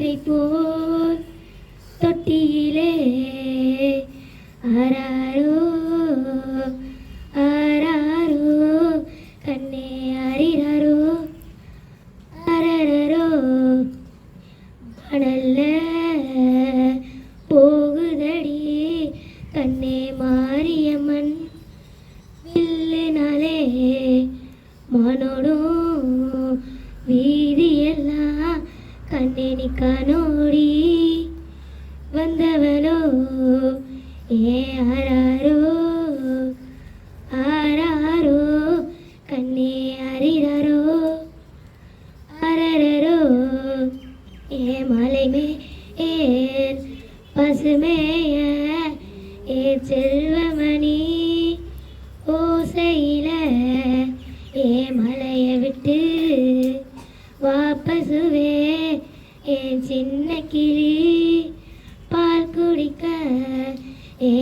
மழை போல் தொட்டியிலே ஆராரோ ஆராரோ கண்ணே அறிராரோ அரரரோ மணல்ல போகுதடி கண்ணே மாரியம்மன் வில்லுனாலே மானோடும் வீதியெல்லாம் கண்ணே நிக்கானோடி வந்தவளோ ஏ ஆராரோ ஆராரோ கண்ணே அறிராரோ அரரரோ ஏ மலைமே ஏர் பசுமேய ஏ செல்வமணி ஓசையில ஏ மலைய விட்டு வாபசுவே என் சின்ன கிளி பால் குடிக்க ஏ